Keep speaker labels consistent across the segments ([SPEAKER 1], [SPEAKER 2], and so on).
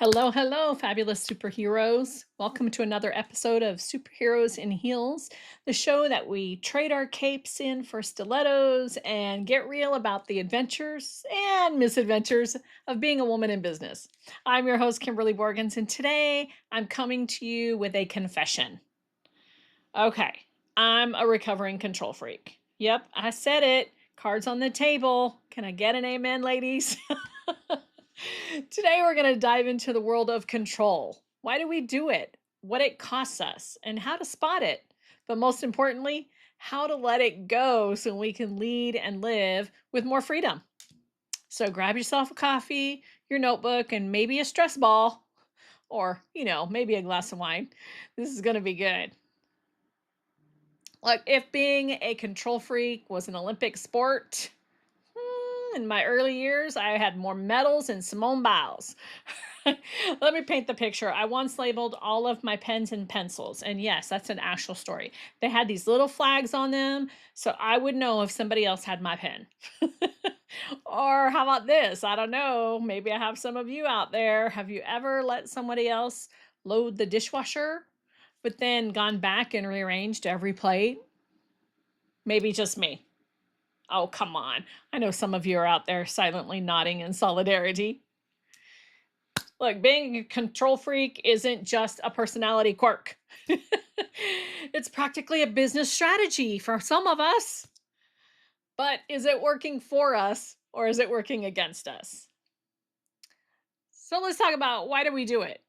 [SPEAKER 1] Hello, hello, fabulous superheroes. Welcome to another episode of Superheroes in Heels, the show that we trade our capes in for stilettos and get real about the adventures and misadventures of being a woman in business. I'm your host, Kimberly Borgens, and today I'm coming to you with a confession. Okay, I'm a recovering control freak. Yep, I said it. Cards on the table. Can I get an amen, ladies? Today, we're going to dive into the world of control. Why do we do it? What it costs us, and how to spot it. But most importantly, how to let it go so we can lead and live with more freedom. So grab yourself a coffee, your notebook, and maybe a stress ball, or, maybe a glass of wine. This is going to be good. Like, if being a control freak was an Olympic sport, in my early years, I had more medals than Simone Biles. Let me paint the picture. I once labeled all of my pens and pencils. And yes, that's an actual story. They had these little flags on them, so I would know if somebody else had my pen. Or how about this? I don't know. Maybe I have some of you out there. Have you ever let somebody else load the dishwasher, but then gone back and rearranged every plate? Maybe just me. Oh, come on. I know some of you are out there silently nodding in solidarity. Look, being a control freak isn't just a personality quirk. It's practically a business strategy for some of us. But is it working for us or is it working against us? So let's talk about, why do we do it?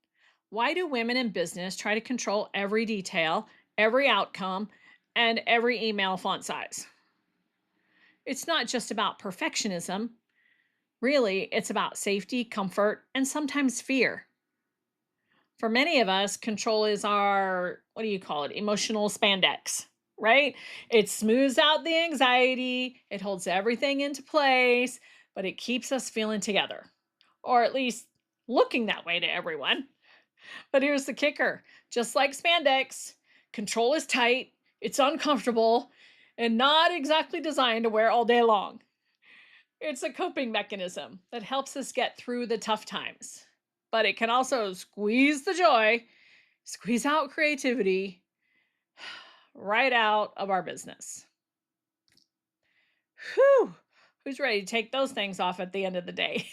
[SPEAKER 1] Why do women in business try to control every detail, every outcome, and every email font size? It's not just about perfectionism. Really, it's about safety, comfort, and sometimes fear. For many of us, control is our, what do you call it? Emotional spandex, right? It smooths out the anxiety, it holds everything into place, but it keeps us feeling together, or at least looking that way to everyone. But here's the kicker, just like spandex, control is tight, it's uncomfortable, and not exactly designed to wear all day long. It's a coping mechanism that helps us get through the tough times, but it can also squeeze the joy, squeeze out creativity right out of our business. Whew! Who's ready to take those things off at the end of the day?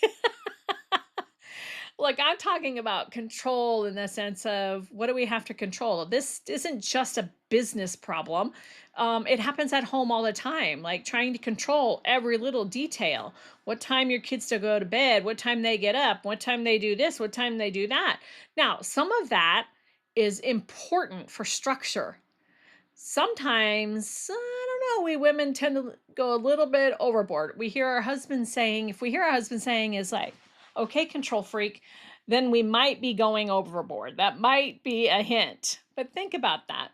[SPEAKER 1] Look, I'm talking about control in the sense of, what do we have to control? This isn't just a business problem. It happens at home all the time, like trying to control every little detail. What time your kids to go to bed, what time they get up, what time they do this, what time they do that. Now, some of that is important for structure. Sometimes, I don't know, we women tend to go a little bit overboard. We hear our husbands saying, if we hear our husband saying is like, okay, control freak, then we might be going overboard. That might be a hint. But think about that.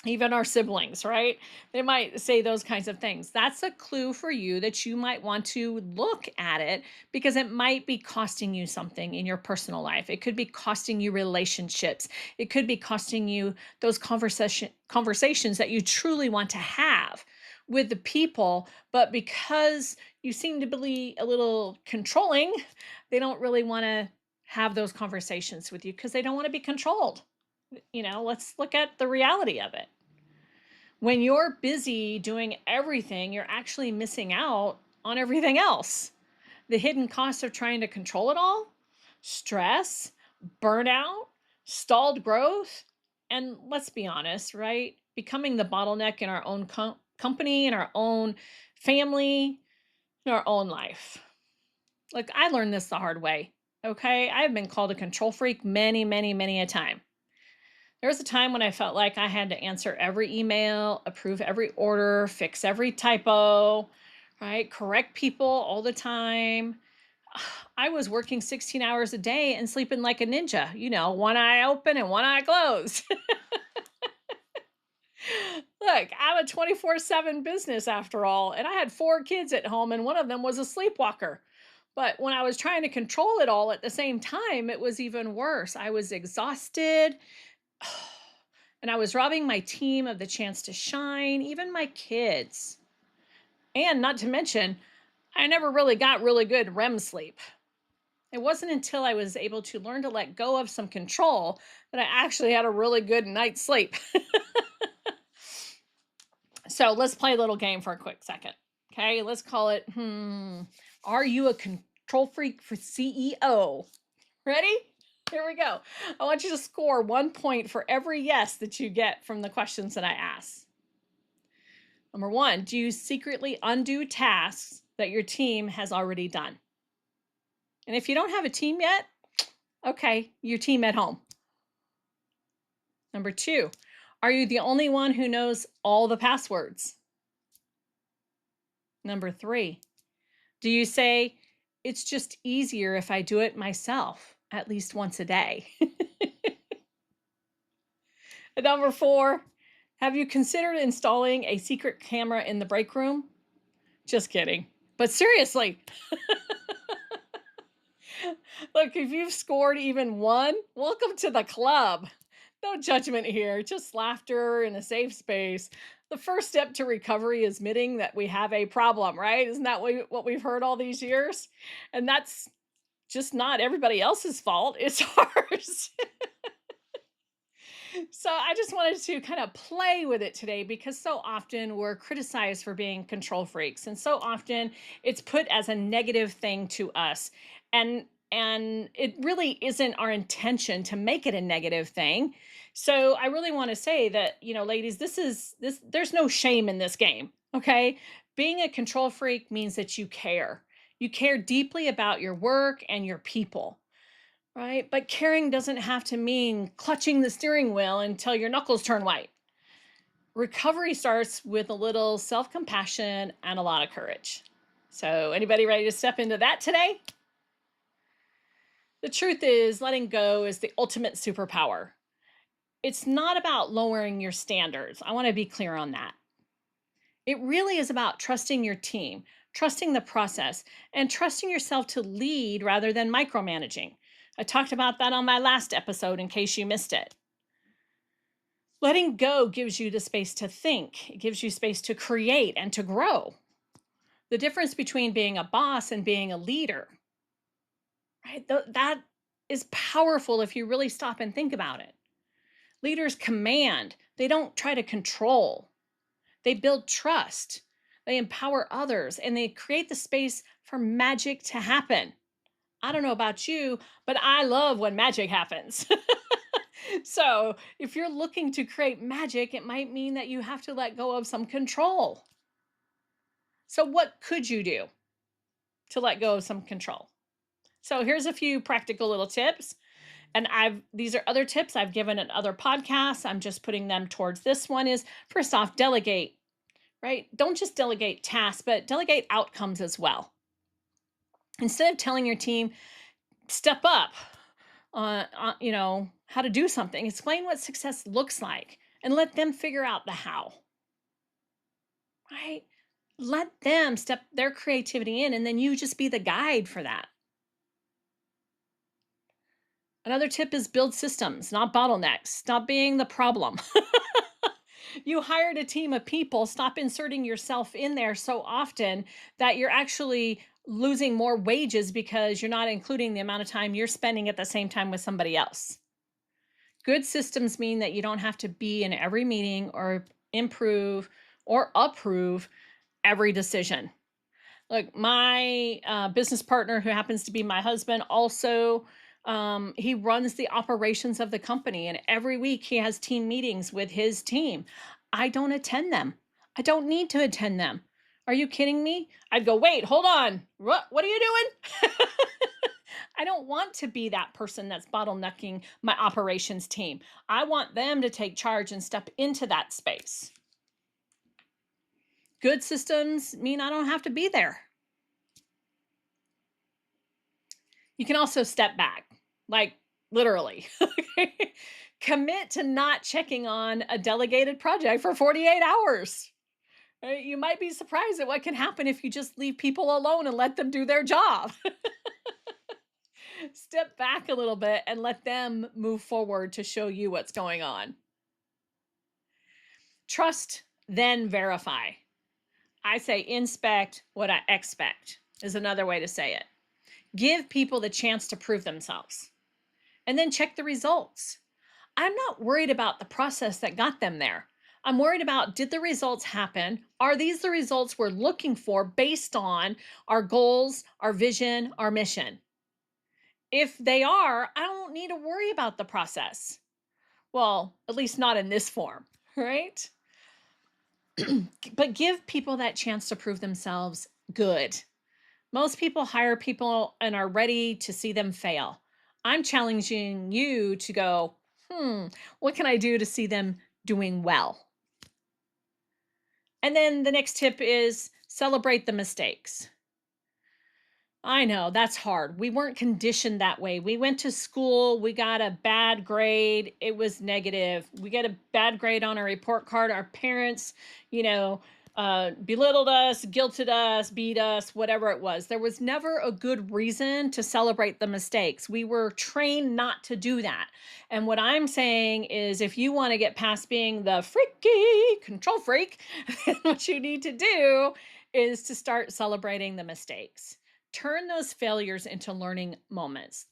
[SPEAKER 1] Even our siblings, right? They might say those kinds of things. That's a clue for you that you might want to look at it, because it might be costing you something in your personal life. It could be costing you relationships. It could be costing you those conversations that you truly want to have with the people, but because you seem to be a little controlling, they don't really want to have those conversations with you because they don't want to be controlled. Let's look at the reality of it. When you're busy doing everything, you're actually missing out on everything else. The hidden cost of trying to control it all: stress, burnout, stalled growth, and let's be honest, right? Becoming the bottleneck in our own company, in our own family, in our own life. Look, I learned this the hard way. Okay. I've been called a control freak many, many, many a time. There was a time when I felt like I had to answer every email, approve every order, fix every typo, right? Correct people all the time. I was working 16 hours a day and sleeping like a ninja, one eye open and one eye closed. Look, I'm a 24/7 business after all, and I had 4 kids at home, and one of them was a sleepwalker. But when I was trying to control it all at the same time, it was even worse. I was exhausted. And I was robbing my team of the chance to shine, even my kids. And not to mention, I never really got really good REM sleep. It wasn't until I was able to learn to let go of some control that I actually had a really good night's sleep. So let's play a little game for a quick second. Okay, let's call it, are you a control freak for CEO? Ready? Here we go. I want you to score 1 point for every yes that you get from the questions that I ask. Number one, do you secretly undo tasks that your team has already done? And if you don't have a team yet, okay, your team at home. Number two, are you the only one who knows all the passwords? Number three, do you say, it's just easier if I do it myself at least once a day? And number four, have you considered installing a secret camera in the break room? Just kidding. But seriously, look, if you've scored even one, welcome to the club. No judgment here, just laughter in a safe space. The first step to recovery is admitting that we have a problem, right? Isn't that what we've heard all these years? And that's just not everybody else's fault, it's ours. So I just wanted to kind of play with it today because so often we're criticized for being control freaks, and so often it's put as a negative thing to us. And it really isn't our intention to make it a negative thing. So I really want to say that, ladies, this there's no shame in this game, okay? Being a control freak means that you care. You care deeply about your work and your people. Right? But caring doesn't have to mean clutching the steering wheel until your knuckles turn white. Recovery starts with a little self compassion and a lot of courage. So, anybody ready to step into that today? The truth is, letting go is the ultimate superpower. It's not about lowering your standards. I want to be clear on that. It really is about trusting your team, trusting the process, and trusting yourself to lead rather than micromanaging. I talked about that on my last episode in case you missed it. Letting go gives you the space to think, it gives you space to create and to grow. The difference between being a boss and being a leader, right? That is powerful if you really stop and think about it. Leaders command, they don't try to control. They build trust, they empower others, and they create the space for magic to happen. I don't know about you, but I love when magic happens. So, if you're looking to create magic, it might mean that you have to let go of some control. So, what could you do to let go of some control? So, here's a few practical little tips. And these are other tips I've given in other podcasts. I'm just putting them towards this one is first off, delegate, right? Don't just delegate tasks, but delegate outcomes as well. Instead of telling your team, step up, how to do something, explain what success looks like and let them figure out the how, right? Let them step their creativity in and then you just be the guide for that. Another tip is build systems, not bottlenecks. Stop being the problem. You hired a team of people, stop inserting yourself in there so often that you're actually losing more wages because you're not including the amount of time you're spending at the same time with somebody else. Good systems mean that you don't have to be in every meeting or improve or approve every decision. Look, my business partner, who happens to be my husband, also he runs the operations of the company, and every week he has team meetings with his team. I don't attend them. I don't need to attend them. Are you kidding me? I'd go, wait, hold on. What are you doing? I don't want to be that person that's bottlenecking my operations team. I want them to take charge and step into that space. Good systems mean I don't have to be there. You can also step back, like literally. Commit to not checking on a delegated project for 48 hours. Right? You might be surprised at what can happen if you just leave people alone and let them do their job. Step back a little bit and let them move forward to show you what's going on. Trust, then verify. I say inspect what I expect is another way to say it. Give people the chance to prove themselves and then check the results. I'm not worried about the process that got them there. I'm worried about, did the results happen? Are these the results we're looking for based on our goals, our vision, our mission? If they are, I don't need to worry about the process. Well, at least not in this form, right? But give people that chance to prove themselves good. Most people hire people and are ready to see them fail. I'm challenging you to go, what can I do to see them doing well? And then the next tip is celebrate the mistakes. I know that's hard. We weren't conditioned that way. We went to school, we got a bad grade, it was negative. We get a bad grade on our report card. Our parents, you know, belittled us, guilted us, beat us, whatever it was. There was never a good reason to celebrate the mistakes. We were trained not to do that. And what I'm saying is, if you want to get past being the freaky control freak, what you need to do is to start celebrating the mistakes. Turn those failures into learning moments,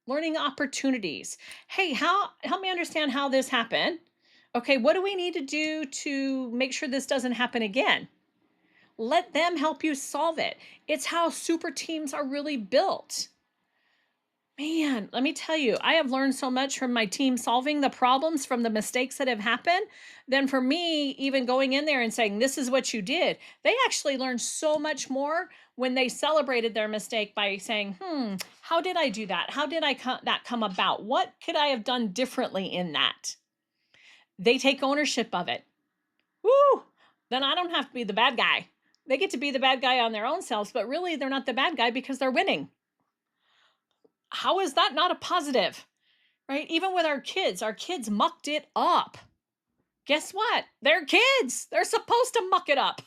[SPEAKER 1] learning opportunities. Hey, help me understand how this happened. Okay, what do we need to do to make sure this doesn't happen again? Let them help you solve it. It's how super teams are really built. Man, let me tell you, I have learned so much from my team solving the problems from the mistakes that have happened than for me even going in there and saying, this is what you did. They actually learned so much more when they celebrated their mistake by saying, how did I do that? How did that come about? What could I have done differently in that? They take ownership of it. Woo! Then I don't have to be the bad guy. They get to be the bad guy on their own selves, but really they're not the bad guy because they're winning. How is that not a positive? Right? Even with our kids mucked it up. Guess what? They're kids. They're supposed to muck it up.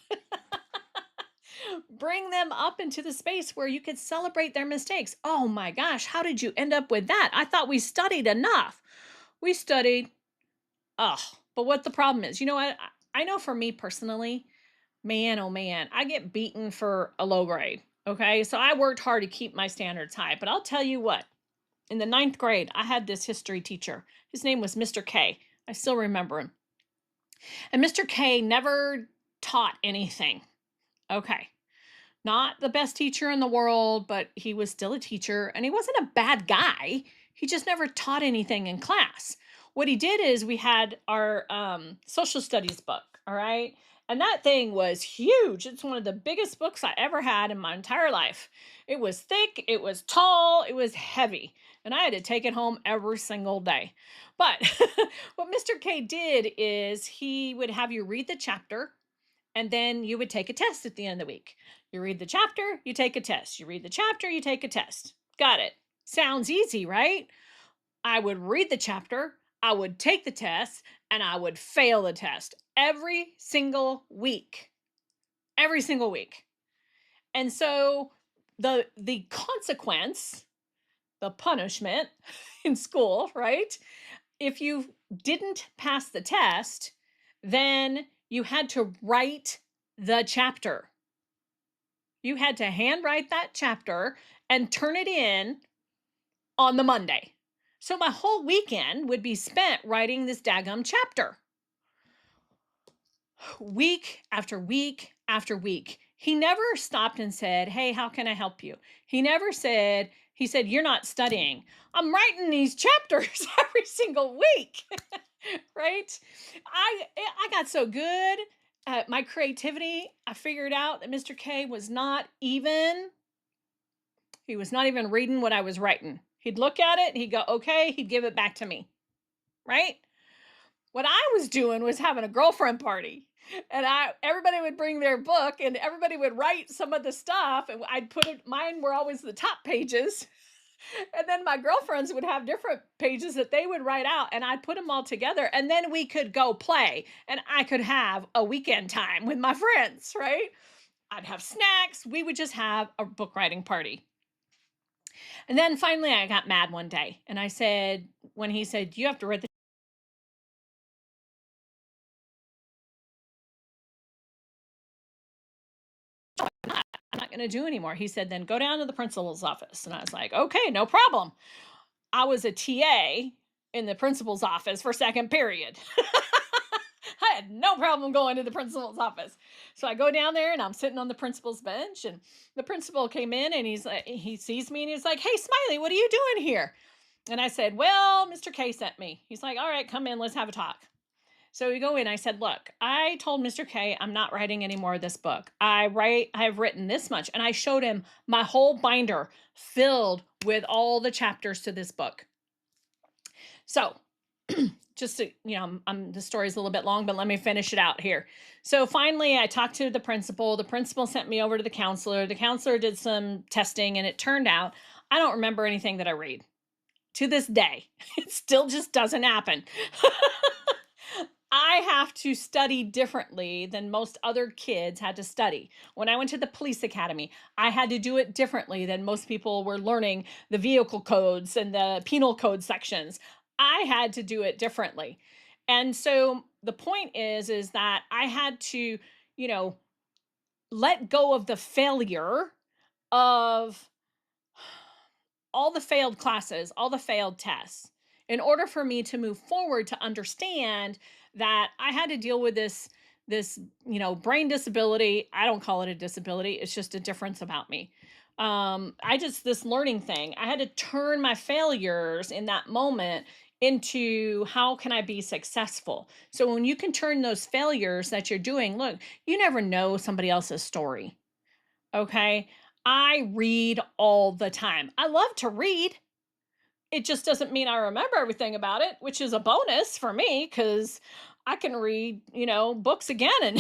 [SPEAKER 1] Bring them up into the space where you could celebrate their mistakes. Oh my gosh, how did you end up with that? I thought we studied enough. We studied. Oh, but what the problem is, you know what? I know for me personally, man, oh man, I get beaten for a low grade. Okay. So I worked hard to keep my standards high. But I'll tell you what, in the 9th grade, I had this history teacher. His name was Mr. K. I still remember him. And Mr. K never taught anything. Okay. Not the best teacher in the world, but he was still a teacher and he wasn't a bad guy. He just never taught anything in class. What he did is we had our social studies book, all right? And that thing was huge. It's one of the biggest books I ever had in my entire life. It was thick, it was tall, it was heavy, and I had to take it home every single day. But what Mr. K did is he would have you read the chapter and then you would take a test at the end of the week. You read the chapter, you take a test. You read the chapter, you take a test. Got it. Sounds easy, right? I would read the chapter, I would take the test, and I would fail the test every single week. Every single week. And so the consequence, the punishment in school, right? If you didn't pass the test, then you had to write the chapter. You had to handwrite that chapter and turn it in on the Monday. So my whole weekend would be spent writing this daggum chapter. Week after week after week. He never stopped and said, hey, how can I help you? He never said, he said, you're not studying. I'm writing these chapters every single week. Right? I got so good at my creativity. I figured out that Mr. K was not even reading what I was writing. He'd look at it, he'd go, okay, he'd give it back to me. Right? What I was doing was having a girlfriend party. And everybody would bring their book and everybody would write some of the stuff, and I'd put it, mine were always the top pages. And then my girlfriends would have different pages that they would write out, and I'd put them all together, and then we could go play and I could have a weekend time with my friends, right? I'd have snacks. We would just have a book writing party. And then finally I got mad one day and I said, when he said, you have to write the I'm not going to do anymore. He said, then go down to the principal's office. And I was like, okay, no problem. I was a TA in the principal's office for second period. I had no problem going to the principal's office. So I go down there and I'm sitting on the principal's bench, and the principal came in and he's like, he sees me and he's like, "Hey, Smiley, what are you doing here?" And I said, "Well, Mr. K sent me." He's like, "All right, come in, let's have a talk." So we go in. I said, "Look, I told Mr. K I'm not writing any more of this book. I've written this much." And I showed him my whole binder filled with all the chapters to this book. So just to, the story's a little bit long, but let me finish it out here. So finally, I talked to the principal. The principal sent me over to the counselor. The counselor did some testing, and it turned out I don't remember anything that I read. To this day, it still just doesn't happen. I have to study differently than most other kids had to study. When I went to the police academy, I had to do it differently than most people were learning the vehicle codes and the penal code sections. I had to do it differently. And so the point is that I had to, you know, let go of the failure of all the failed classes, all the failed tests, in order for me to move forward to understand that I had to deal with this brain disability. I don't call it a disability, it's just a difference about me. I just this learning thing. I had to turn my failures in that moment into how can I be successful. So when you can turn those failures that you're doing, look, you never know somebody else's story. Okay. I read all the time. I love to read. It just doesn't mean I remember everything about it, which is a bonus for me because I can read, books again and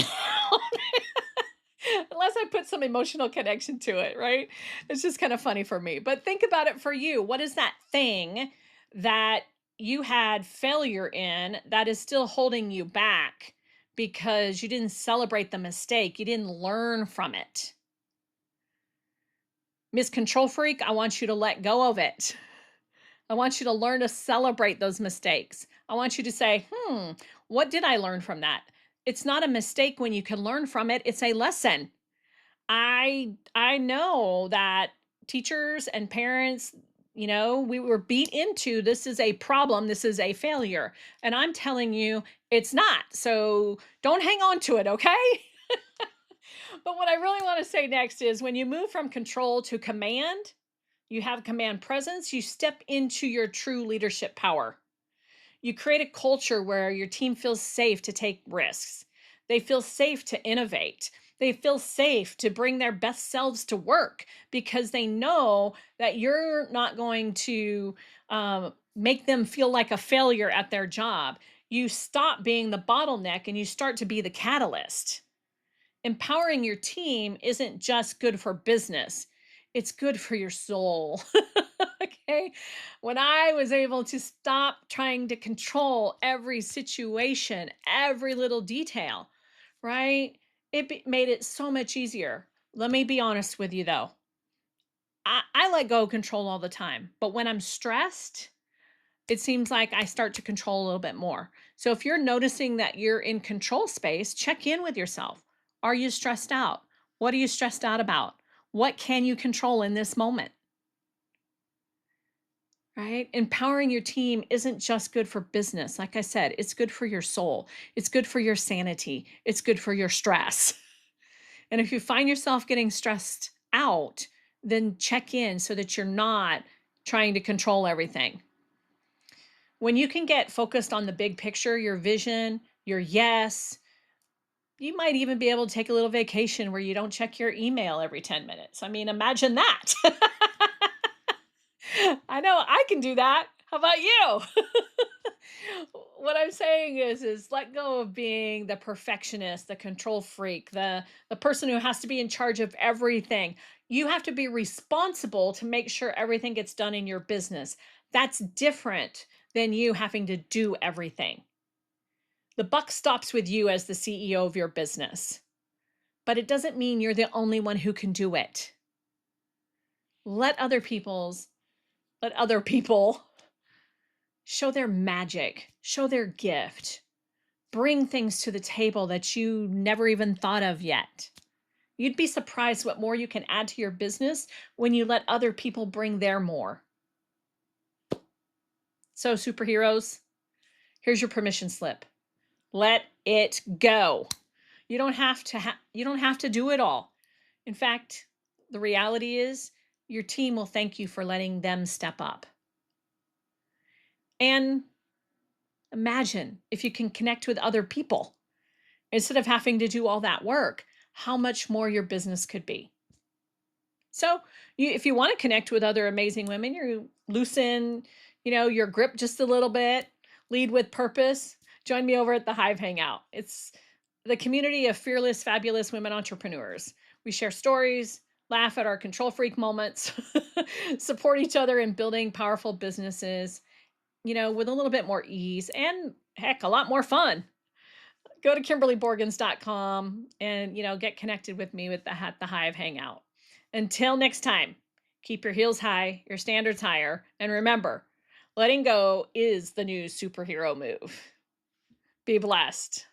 [SPEAKER 1] unless I put some emotional connection to it, right? It's just kind of funny for me. But think about it for you. What is that thing that you had failure in that is still holding you back because you didn't celebrate the mistake? You didn't learn from it. Miss Control Freak, I want you to let go of it. I want you to learn to celebrate those mistakes. I want you to say, what did I learn from that? It's not a mistake when you can learn from it. It's a lesson. I know that teachers and parents, we were beat into this is a problem, this is a failure. And I'm telling you, it's not. So don't hang on to it, okay? But what I really want to say next is when you move from control to command, you have command presence, you step into your true leadership power. You create a culture where your team feels safe to take risks. They feel safe to innovate. They feel safe to bring their best selves to work because they know that you're not going to make them feel like a failure at their job. You stop being the bottleneck and you start to be the catalyst. Empowering your team isn't just good for business, it's good for your soul. Okay. When I was able to stop trying to control every situation, every little detail, right? Made it so much easier. Let me be honest with you though. I let go of control all the time, but when I'm stressed, it seems like I start to control a little bit more. So if you're noticing that you're in control space, check in with yourself. Are you stressed out? What are you stressed out about? What can you control in this moment? Right? Empowering your team isn't just good for business. Like I said, it's good for your soul. It's good for your sanity. It's good for your stress. And if you find yourself getting stressed out, then check in so that you're not trying to control everything. When you can get focused on the big picture, your vision, your yes, you might even be able to take a little vacation where you don't check your email every 10 minutes. I mean, imagine that. I know I can do that. How about you? What I'm saying is let go of being the perfectionist, the control freak, the person who has to be in charge of everything. You have to be responsible to make sure everything gets done in your business. That's different than you having to do everything. The buck stops with you as the CEO of your business, but it doesn't mean you're the only one who can do it. Let other people show their magic, show their gift, bring things to the table that you never even thought of yet. You'd be surprised what more you can add to your business when you let other people bring their more. So, superheroes, here's your permission slip. Let it go. You don't have to do it all. In fact, the reality is your team will thank you for letting them step up. And imagine if you can connect with other people instead of having to do all that work, how much more your business could be. So, if you want to connect with other amazing women, you loosen, your grip just a little bit, lead with purpose. Join me over at the Hive Hangout. It's the community of fearless, fabulous women entrepreneurs. We share stories, laugh at our control freak moments, support each other in building powerful businesses, with a little bit more ease and heck, a lot more fun. Go to kimberlyborgens.com and, get connected with me with the Hive Hangout. Until next time, keep your heels high, your standards higher, and remember, letting go is the new superhero move. Be blessed.